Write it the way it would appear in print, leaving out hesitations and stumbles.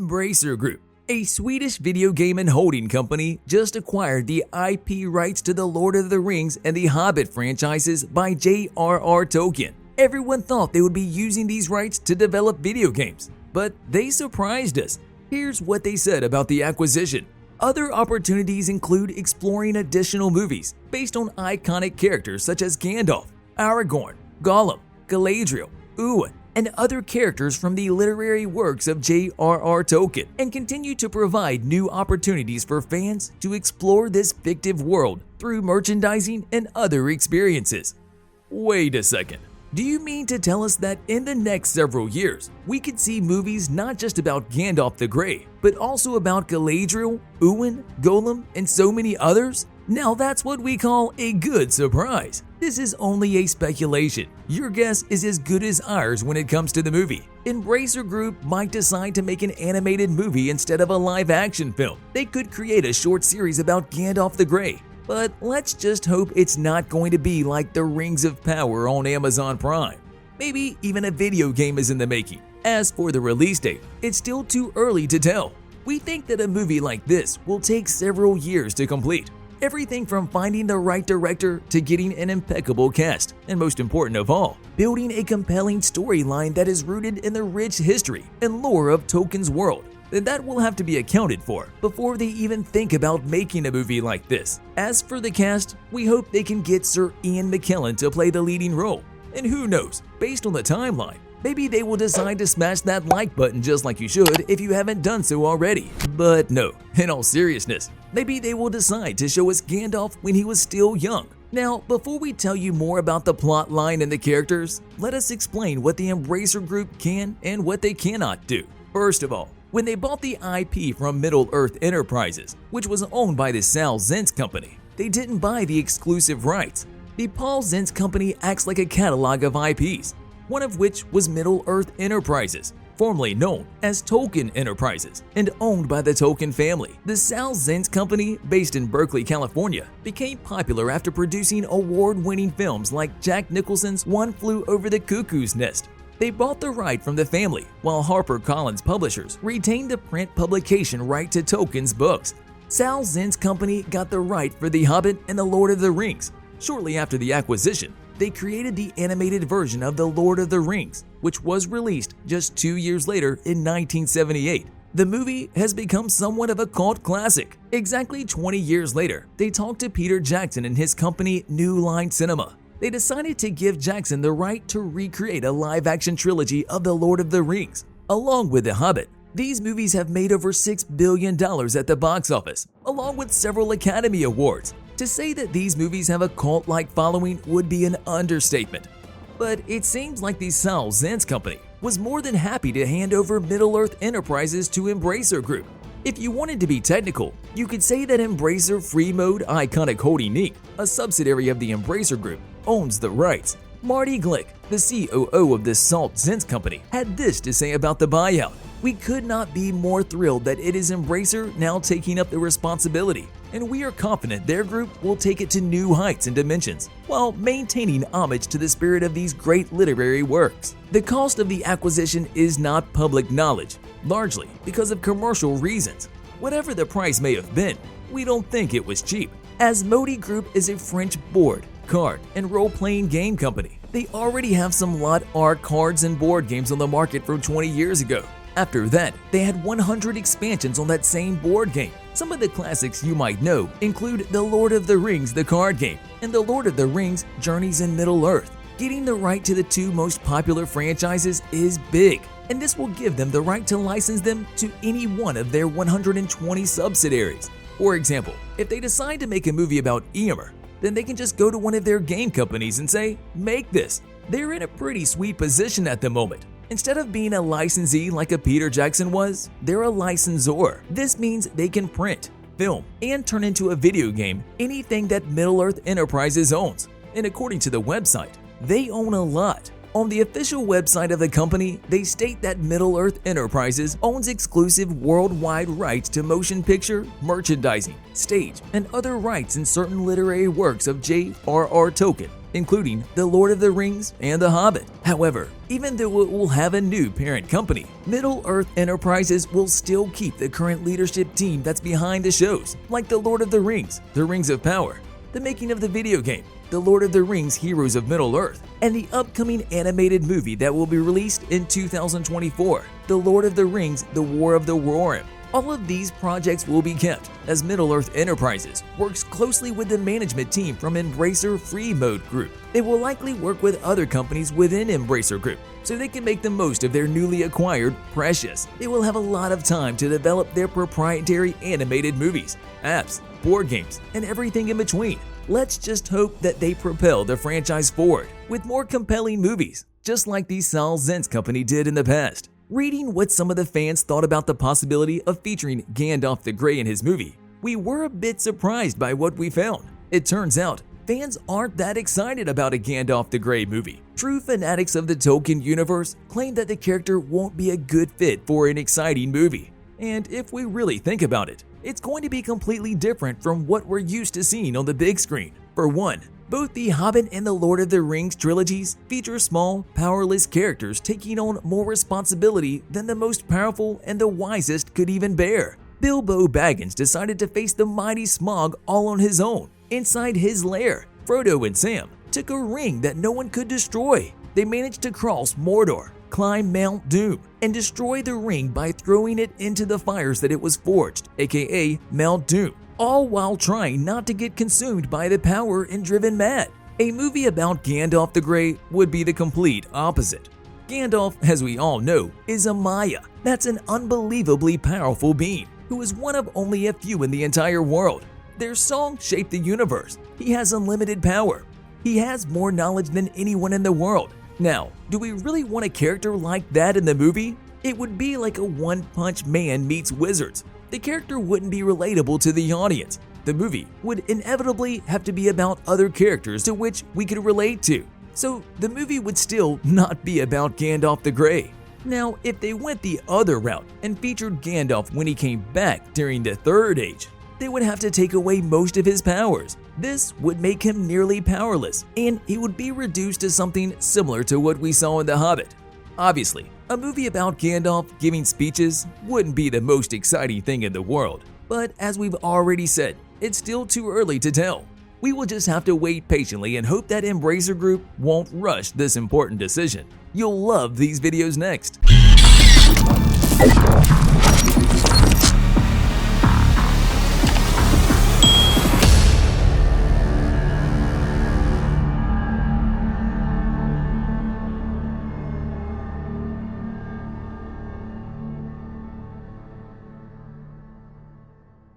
Embracer Group, a Swedish video game and holding company, just acquired the IP rights to the Lord of the Rings and the Hobbit franchises by J.R.R. Tolkien. Everyone thought they would be using these rights to develop video games, but they surprised us. Here's what they said about the acquisition. Other opportunities include exploring additional movies based on iconic characters such as Gandalf, Aragorn, Gollum, Galadriel, Eowyn, and other characters from the literary works of J.R.R. Tolkien, and continue to provide new opportunities for fans to explore this fictive world through merchandising and other experiences. Wait a second. Do you mean to tell us that in the next several years, we could see movies not just about Gandalf the Grey, but also about Galadriel, Eowyn, Gollum, and so many others? Now that's what we call a good surprise. This is only a speculation. Your guess is as good as ours when it comes to the movie. Embracer Group might decide to make an animated movie instead of a live-action film. They could create a short series about Gandalf the Grey. But let's just hope it's not going to be like the Rings of Power on Amazon Prime. Maybe even a video game is in the making. As for the release date, it's still too early to tell. We think that a movie like this will take several years to complete. Everything from finding the right director to getting an impeccable cast, and most important of all, building a compelling storyline that is rooted in the rich history and lore of Tolkien's world. That will have to be accounted for before they even think about making a movie like this. As for the cast, we hope they can get Sir Ian McKellen to play the leading role. And who knows, based on the timeline, maybe they will decide to smash that like button just like you should if you haven't done so already. But no, in all seriousness, maybe they will decide to show us Gandalf when he was still young. Now, before we tell you more about the plot line and the characters, let us explain what the Embracer Group can and what they cannot do. First of all, when they bought the IP from Middle-earth Enterprises, which was owned by the Sal Zentz Company, they didn't buy the exclusive rights. The Paul Zentz Company acts like a catalog of IPs, one of which was Middle-earth Enterprises, formerly known as Tolkien Enterprises, and owned by the Tolkien family. The Sal Zentz Company, based in Berkeley, California, became popular after producing award-winning films like Jack Nicholson's One Flew Over the Cuckoo's Nest. They bought the right from the family, while HarperCollins Publishers retained the print publication right to Tolkien's books. Sal Zentz Company got the right for The Hobbit and The Lord of the Rings. Shortly after the acquisition, they created the animated version of The Lord of the Rings, which was released just 2 years later in 1978. The movie has become somewhat of a cult classic. Exactly 20 years later, they talked to Peter Jackson and his company New Line Cinema. They decided to give Jackson the right to recreate a live-action trilogy of The Lord of the Rings, along with The Hobbit. These movies have made over $6 billion at the box office, along with several Academy Awards. To say that these movies have a cult-like following would be an understatement. But it seems like the Sal Zentz Company was more than happy to hand over Middle-earth Enterprises to Embracer Group. If you wanted to be technical, you could say that Embracer Free Mode Iconic Holding Inc., a subsidiary of the Embracer Group, owns the rights. Marty Glick, the COO of the Salt Zentz Company, had this to say about the buyout. "We could not be more thrilled that it is Embracer now taking up the responsibility, and we are confident their group will take it to new heights and dimensions, while maintaining homage to the spirit of these great literary works." The cost of the acquisition is not public knowledge, largely because of commercial reasons. Whatever the price may have been, we don't think it was cheap. As Modi Group is a French board, card, and role-playing game company, they already have some Lot R cards and board games on the market from 20 years ago. After that, they had 100 expansions on that same board game. Some of the classics you might know include The Lord of the Rings the card game and The Lord of the Rings Journeys in Middle-earth. Getting the right to the two most popular franchises is big, and this will give them the right to license them to any one of their 120 subsidiaries. For example, if they decide to make a movie about Eomer, then they can just go to one of their game companies and say, "Make this." They're in a pretty sweet position at the moment. Instead of being a licensee like a Peter Jackson was, they're a licensor. This means they can print, film, and turn into a video game anything that Middle-earth Enterprises owns. And according to the website, they own a lot. On the official website of the company, they state that Middle-earth Enterprises owns exclusive worldwide rights to motion picture, merchandising, stage, and other rights in certain literary works of J.R.R. Tolkien. including The Lord of the Rings and The Hobbit. However, even though it will have a new parent company, Middle-earth Enterprises will still keep the current leadership team that's behind the shows, like The Lord of the Rings, The Rings of Power, the making of the video game, The Lord of the Rings Heroes of Middle-earth, and the upcoming animated movie that will be released in 2024, The Lord of the Rings The War of the Rohirrim. All of these projects will be kept, as Middle-earth Enterprises works closely with the management team from Embracer Free Mode Group. They will likely work with other companies within Embracer Group, so they can make the most of their newly acquired Precious. They will have a lot of time to develop their proprietary animated movies, apps, board games, and everything in between. Let's just hope that they propel the franchise forward with more compelling movies, just like the Saul Zaentz company did in the past. Reading what some of the fans thought about the possibility of featuring Gandalf the Grey in his movie, we were a bit surprised by what we found. It turns out, fans aren't that excited about a Gandalf the Grey movie. True fanatics of the Tolkien universe claim that the character won't be a good fit for an exciting movie. And if we really think about it, it's going to be completely different from what we're used to seeing on the big screen. For one, both The Hobbit and The Lord of the Rings trilogies feature small, powerless characters taking on more responsibility than the most powerful and the wisest could even bear. Bilbo Baggins decided to face the mighty Smaug all on his own. Inside his lair, Frodo and Sam took a ring that no one could destroy. They managed to cross Mordor, climb Mount Doom, and destroy the ring by throwing it into the fires that it was forged, aka Mount Doom, all while trying not to get consumed by the power and driven mad. A movie about Gandalf the Grey would be the complete opposite. Gandalf, as we all know, is a Maya. That's an unbelievably powerful being, who is one of only a few in the entire world. Their song shaped the universe. He has unlimited power. He has more knowledge than anyone in the world. Now, do we really want a character like that in the movie? It would be like a One-Punch Man meets wizards. The character wouldn't be relatable to the audience. The movie would inevitably have to be about other characters to which we could relate to. So the movie would still not be about Gandalf the Grey. Now, if they went the other route and featured Gandalf when he came back during the Third Age, they would have to take away most of his powers. This would make him nearly powerless, and he would be reduced to something similar to what we saw in The Hobbit. Obviously, a movie about Gandalf giving speeches wouldn't be the most exciting thing in the world, but as we've already said, it's still too early to tell. We will just have to wait patiently and hope that Embracer Group won't rush this important decision. You'll love these videos next.